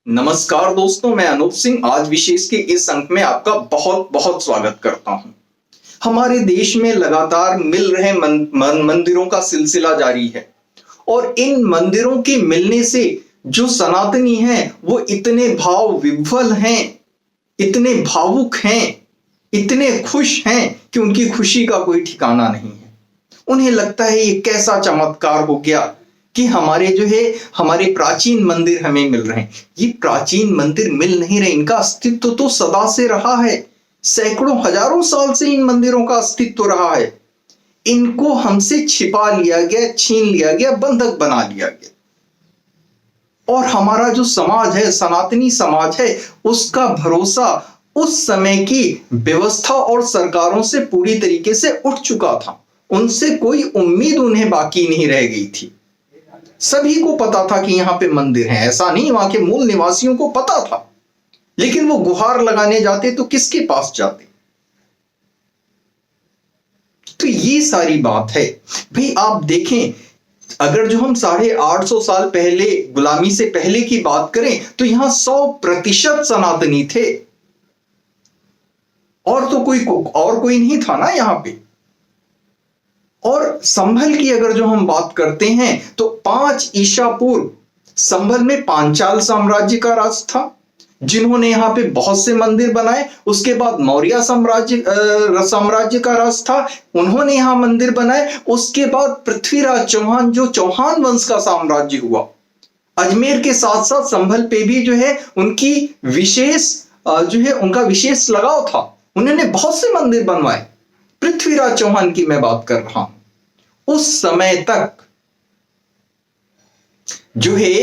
नमस्कार दोस्तों, मैं अनूप सिंह आज विशेष के इस अंक में आपका बहुत बहुत स्वागत करता हूं। हमारे देश में लगातार मिल रहे मंदिरों का सिलसिला जारी है और इन मंदिरों के मिलने से जो सनातनी हैं वो इतने भाव विह्वल हैं, इतने भावुक हैं, इतने खुश हैं कि उनकी खुशी का कोई ठिकाना नहीं है। उन्हें लगता है ये कैसा चमत्कार हो गया कि हमारे प्राचीन मंदिर हमें मिल रहे हैं। ये प्राचीन मंदिर मिल नहीं रहे, इनका अस्तित्व तो सदा से रहा है। सैकड़ों हजारों साल से इन मंदिरों का अस्तित्व रहा है। इनको हमसे छिपा लिया गया, छीन लिया गया, बंधक बना लिया गया। और हमारा जो समाज है, सनातनी समाज है, उसका भरोसा उस समय की व्यवस्था और सरकारों से पूरी तरीके से उठ चुका था। उनसे कोई उम्मीद उन्हें बाकी नहीं रह गई थी। सभी को पता था कि यहां पे मंदिर है, ऐसा नहीं, वहां के मूल निवासियों को पता था, लेकिन वो गुहार लगाने जाते तो किसके पास जाते? तो ये सारी बात है भाई। आप देखें, अगर जो हम 850 साल पहले गुलामी से पहले की बात करें तो यहां 100% सनातनी थे और तो कोई नहीं था ना यहां पे। और संभल की अगर जो हम बात करते हैं तो 5 ईसा पूर्व संभल में पांचाल साम्राज्य का राज था, जिन्होंने यहाँ पे बहुत से मंदिर बनाए। उसके बाद मौर्य साम्राज्य का राज था, उन्होंने यहाँ मंदिर बनाए। उसके बाद पृथ्वीराज चौहान, जो चौहान वंश का साम्राज्य हुआ, अजमेर के साथ साथ संभल पे भी जो है उनकी उनका विशेष लगाव था। उन्होंने बहुत से मंदिर बनवाए। पृथ्वीराज चौहान की मैं बात कर रहा हूं। उस समय तक जो है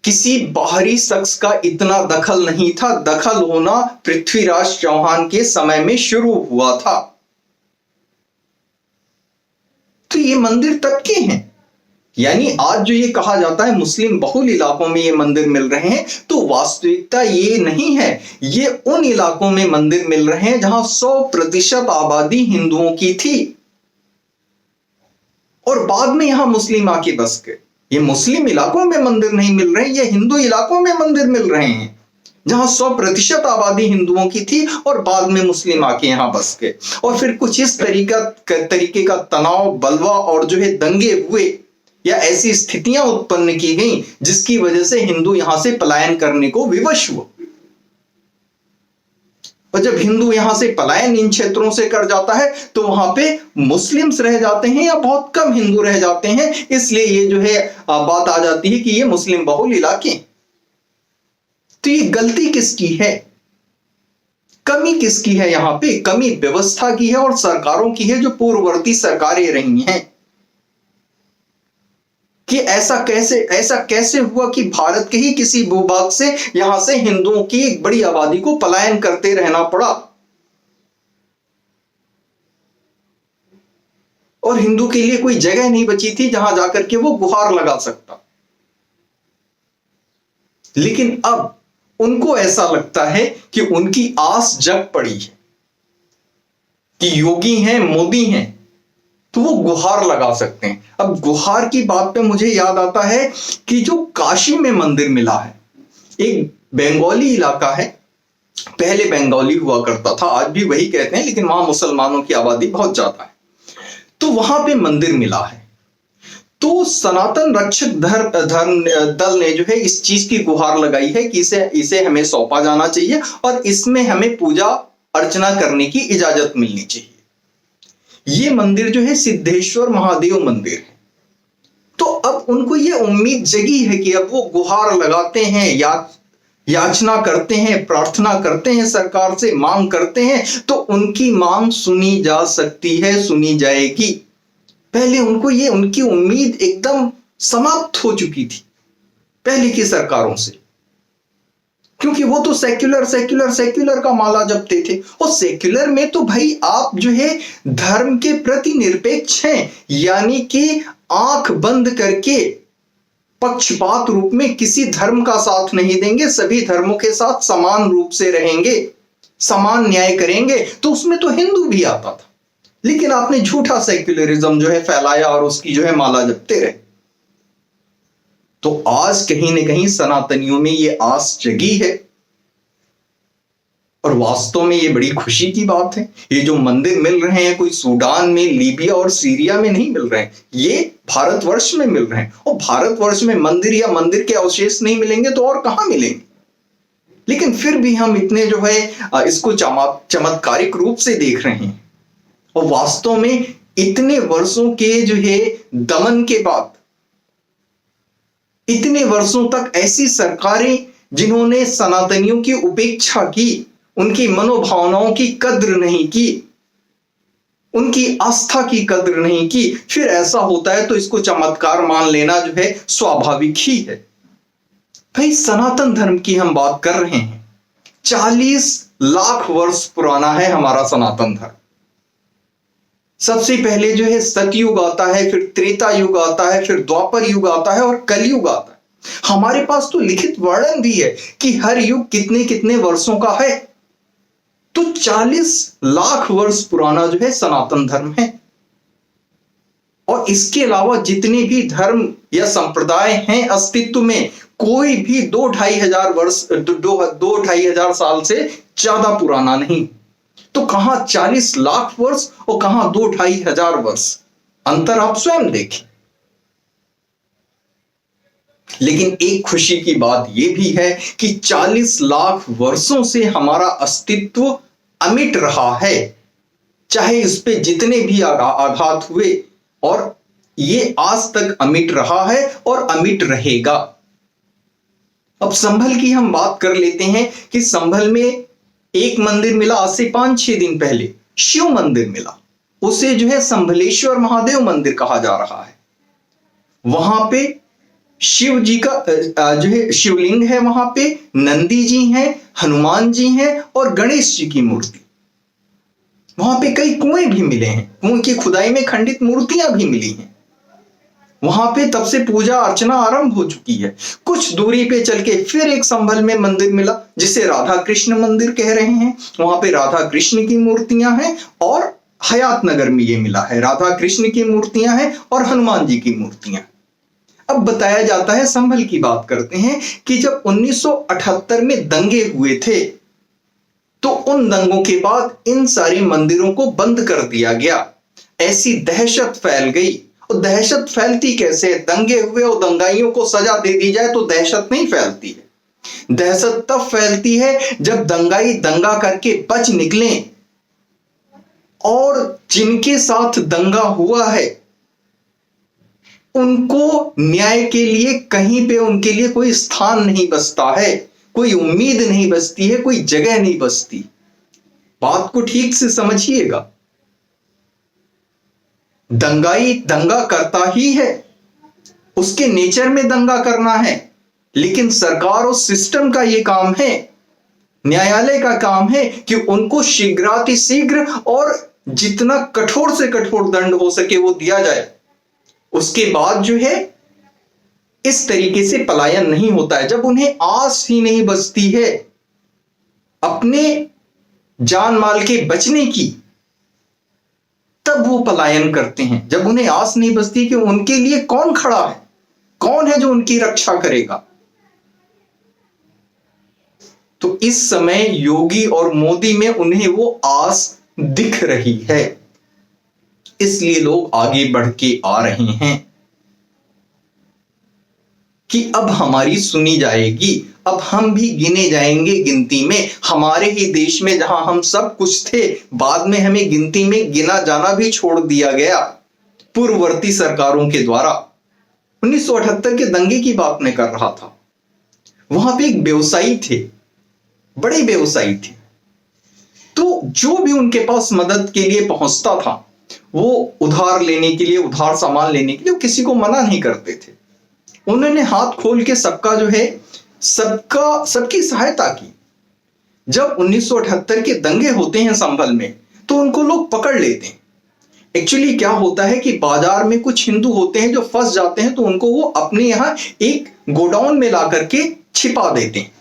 किसी बाहरी शख्स का इतना दखल नहीं था। दखल होना पृथ्वीराज चौहान के समय में शुरू हुआ था। तो ये मंदिर तब के हैं, यानी आज जो ये कहा जाता है मुस्लिम बहुल इलाकों में ये मंदिर मिल रहे हैं, तो वास्तविकता ये नहीं है। ये उन इलाकों में मंदिर मिल रहे हैं जहां 100% आबादी हिंदुओं की थी और बाद में यहां मुस्लिम आके बस गए। ये मुस्लिम इलाकों में मंदिर नहीं मिल रहे, ये हिंदू इलाकों में मंदिर मिल रहे हैं जहां 100% आबादी हिंदुओं की थी और बाद में मुस्लिम आके यहां बस गए। और फिर कुछ इस तरीके का तनाव, बलवा और जो है दंगे हुए या ऐसी स्थितियां उत्पन्न की गई जिसकी वजह से हिंदू यहां से पलायन करने को विवश हुआ। और जब हिंदू यहां से पलायन इन क्षेत्रों से कर जाता है तो वहां पे मुस्लिम्स रह जाते हैं या बहुत कम हिंदू रह जाते हैं। इसलिए ये जो है बात आ जाती है कि ये मुस्लिम बहुल इलाके। तो ये गलती किसकी है, कमी किसकी है? यहां पे कमी व्यवस्था की है और सरकारों की है, जो पूर्ववर्ती सरकारें रही हैं। कि ऐसा कैसे हुआ कि भारत के ही किसी भूभाग से यहां से हिंदुओं की एक बड़ी आबादी को पलायन करते रहना पड़ा और हिंदू के लिए कोई जगह नहीं बची थी जहां जाकर के वो गुहार लगा सकता। लेकिन अब उनको ऐसा लगता है कि उनकी आस जग पड़ी है कि योगी हैं, मोदी हैं, तो वो गुहार लगा सकते हैं। अब गुहार की बात पे मुझे याद आता है कि जो काशी में मंदिर मिला है, एक बंगाली इलाका है, पहले बंगाली हुआ करता था, आज भी वही कहते हैं, लेकिन वहां मुसलमानों की आबादी बहुत ज्यादा है। तो वहां पे मंदिर मिला है, तो सनातन रक्षक धर्म दल ने जो है इस चीज की गुहार लगाई है कि इसे हमें सौंपा जाना चाहिए और इसमें हमें पूजा अर्चना करने की इजाजत मिलनी चाहिए। ये मंदिर जो है सिद्धेश्वर महादेव मंदिर है। तो अब उनको ये उम्मीद जगी है कि अब वो गुहार लगाते हैं, याचना करते हैं, प्रार्थना करते हैं, सरकार से मांग करते हैं, तो उनकी मांग सुनी जा सकती है, सुनी जाएगी। पहले उनकी उम्मीद एकदम समाप्त हो चुकी थी पहले की सरकारों से, क्योंकि वो तो सेक्युलर का माला जपते थे। और सेक्युलर में तो भाई आप जो है धर्म के प्रति निरपेक्ष हैं, यानी कि आंख बंद करके पक्षपात रूप में किसी धर्म का साथ नहीं देंगे, सभी धर्मों के साथ समान रूप से रहेंगे, समान न्याय करेंगे। तो उसमें तो हिंदू भी आता था, लेकिन आपने झूठा सेक्युलरिज्म जो है फैलाया और उसकी जो है माला जपते रहे। तो आज कहीं ना कहीं सनातनियों में ये आस जगी है और वास्तव में ये बड़ी खुशी की बात है। ये जो मंदिर मिल रहे हैं कोई सूडान में, लीबिया और सीरिया में नहीं मिल रहे हैं, ये भारतवर्ष में मिल रहे हैं। और भारतवर्ष में मंदिर या मंदिर के अवशेष नहीं मिलेंगे तो और कहां मिलेंगे? लेकिन फिर भी हम इतने जो है इसको चमत्कारिक रूप से देख रहे हैं। और वास्तव में इतने वर्षों के जो है दमन के बाद, इतने वर्षों तक ऐसी सरकारें जिन्होंने सनातनियों की उपेक्षा की, उनकी मनोभावनाओं की कद्र नहीं की, उनकी आस्था की कद्र नहीं की, फिर ऐसा होता है तो इसको चमत्कार मान लेना जो है स्वाभाविक ही है। भाई सनातन धर्म की हम बात कर रहे हैं, 40 लाख वर्ष पुराना है हमारा सनातन धर्म। सबसे पहले जो है सतयुग आता है, फिर त्रेता युग आता है, फिर द्वापर युग आता है और कलयुग आता है। हमारे पास तो लिखित वर्णन भी है कि हर युग कितने कितने वर्षों का है। तो 40 लाख वर्ष पुराना जो है सनातन धर्म है। और इसके अलावा जितने भी धर्म या संप्रदाय हैं अस्तित्व में, कोई भी 2-2.5 साल से ज्यादा पुराना नहीं। तो कहां 40 लाख वर्ष और कहां 2-2.5 वर्ष, अंतर आप स्वयं देखें। लेकिन एक खुशी की बात यह भी है कि 40 लाख वर्षों से हमारा अस्तित्व अमिट रहा है, चाहे इस पे जितने भी आघात हुए, और ये आज तक अमिट रहा है और अमिट रहेगा। अब संभल की हम बात कर लेते हैं कि संभल में एक मंदिर मिला आज से 5-6 दिन पहले, शिव मंदिर मिला। उसे जो है संभलेश्वर महादेव मंदिर कहा जा रहा है। वहां पे शिव जी का जो है शिवलिंग है, वहां पे नंदी जी हैं, हनुमान जी हैं और गणेश जी की मूर्ति। वहां पे कई कुएं भी मिले हैं, कुएं की खुदाई में खंडित मूर्तियां भी मिली हैं। वहां पे तब से पूजा अर्चना आरंभ हो चुकी है। कुछ दूरी पे चल के फिर एक संभल में मंदिर मिला जिसे राधा कृष्ण मंदिर कह रहे हैं। वहां पे राधा कृष्ण की मूर्तियां हैं और हयात नगर में ये मिला है, राधा कृष्ण की मूर्तियां हैं और हनुमान जी की मूर्तियां। अब बताया जाता है, संभल की बात करते हैं, कि जब 1978 में दंगे हुए थे तो उन दंगों के बाद इन सारे मंदिरों को बंद कर दिया गया। ऐसी दहशत फैल गई। और दहशत फैलती कैसे? दंगे हुए और दंगाइयों को सजा दे दी जाए तो दहशत नहीं फैलती है। दहशत तब फैलती है जब दंगाई दंगा करके बच निकले और जिनके साथ दंगा हुआ है उनको न्याय के लिए कहीं पे उनके लिए कोई स्थान नहीं बचता है, कोई उम्मीद नहीं बचती है, कोई जगह नहीं बचती। बात को ठीक से समझिएगा। दंगाई दंगा करता ही है, उसके नेचर में दंगा करना है, लेकिन सरकार और सिस्टम का यह काम है, न्यायालय का काम है कि उनको शीघ्रातिशीघ्र और जितना कठोर से कठोर दंड हो सके वो दिया जाए। उसके बाद जो है इस तरीके से पलायन नहीं होता है। जब उन्हें आस ही नहीं बचती है अपने जान माल के बचने की, तब वो पलायन करते हैं। जब उन्हें आस नहीं बचती कि उनके लिए कौन खड़ा है, कौन है जो उनकी रक्षा करेगा। तो इस समय योगी और मोदी में उन्हें वो आस दिख रही है, इसलिए लोग आगे बढ़ के आ रहे हैं कि अब हमारी सुनी जाएगी, अब हम भी गिने जाएंगे गिनती में। हमारे ही देश में जहां हम सब कुछ थे, बाद में हमें गिनती में गिना जाना भी छोड़ दिया गया पूर्ववर्ती सरकारों के द्वारा। 1978 के दंगे की बात मैं कर रहा था। वहां पे एक व्यवसायी थे, बड़े व्यवसायी थे, तो जो भी उनके पास मदद के लिए पहुंचता था वो उधार लेने के लिए, उधार सामान लेने के लिए किसी को मना नहीं करते थे। उन्होंने हाथ खोल के सबका जो है सबकी सहायता की। जब 1978 के दंगे होते हैं संभल में तो उनको लोग पकड़ लेते हैं। एक्चुअली क्या होता है कि बाजार में कुछ हिंदू होते हैं जो फंस जाते हैं, तो उनको वो अपने यहां एक गोडाउन में ला करके छिपा देते हैं।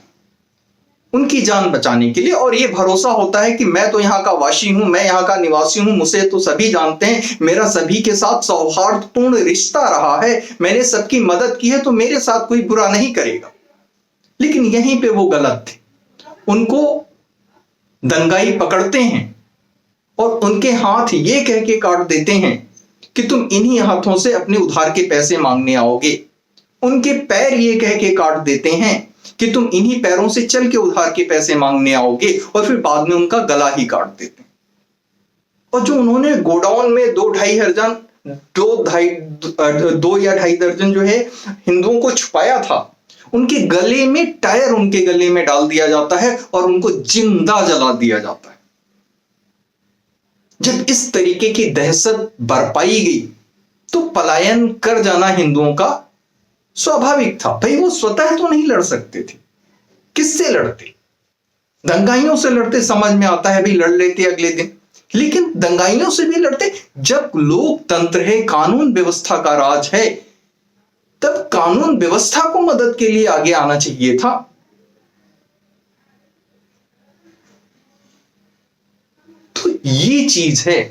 उनकी जान बचाने के लिए। और ये भरोसा होता है कि मैं तो यहाँ का वासी हूं, मैं यहाँ का निवासी हूं, मुझे तो सभी जानते हैं, मेरा सभी के साथ सौहार्दपूर्ण रिश्ता रहा है, मैंने सबकी मदद की है, तो मेरे साथ कोई बुरा नहीं करेगा। लेकिन यहीं पे वो गलत थे। उनको दंगाई पकड़ते हैं और उनके हाथ ये कह के काट देते हैं कि तुम इन्हीं हाथों से अपने उधार के पैसे मांगने आओगे। उनके पैर ये कह के काट देते हैं कि तुम इन्हीं पैरों से चल के उधार के पैसे मांगने आओगे, और फिर बाद में उनका गला ही काट देते हैं। और जो उन्होंने गोडाउन में 2 या ढाई दर्जन जो है हिंदुओं को छुपाया था, उनके गले में टायर उनके गले में डाल दिया जाता है और उनको जिंदा जला दिया जाता है। जब इस तरीके की दहशत बरपाई गई तो पलायन कर जाना हिंदुओं का स्वाभाविक था। भाई वो स्वतः तो नहीं लड़ सकते थे, किससे लड़ते? दंगाइयों से लड़ते, समझ में आता है भाई लड़ लेते अगले दिन। लेकिन दंगाइयों से भी लड़ते। जब लोकतंत्र है, कानून व्यवस्था का राज है, तब कानून व्यवस्था को मदद के लिए आगे आना चाहिए था। तो ये चीज है।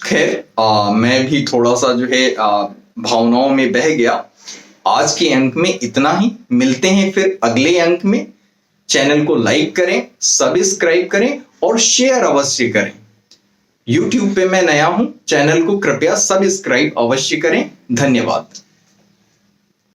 खैर मैं भी थोड़ा सा जो है भावनाओं में बह गया। आज के अंक में इतना ही। मिलते हैं फिर अगले अंक में। चैनल को लाइक करें, सब्सक्राइब करें और शेयर अवश्य करें। YouTube पे मैं नया हूं, चैनल को कृपया सब्सक्राइब अवश्य करें। धन्यवाद।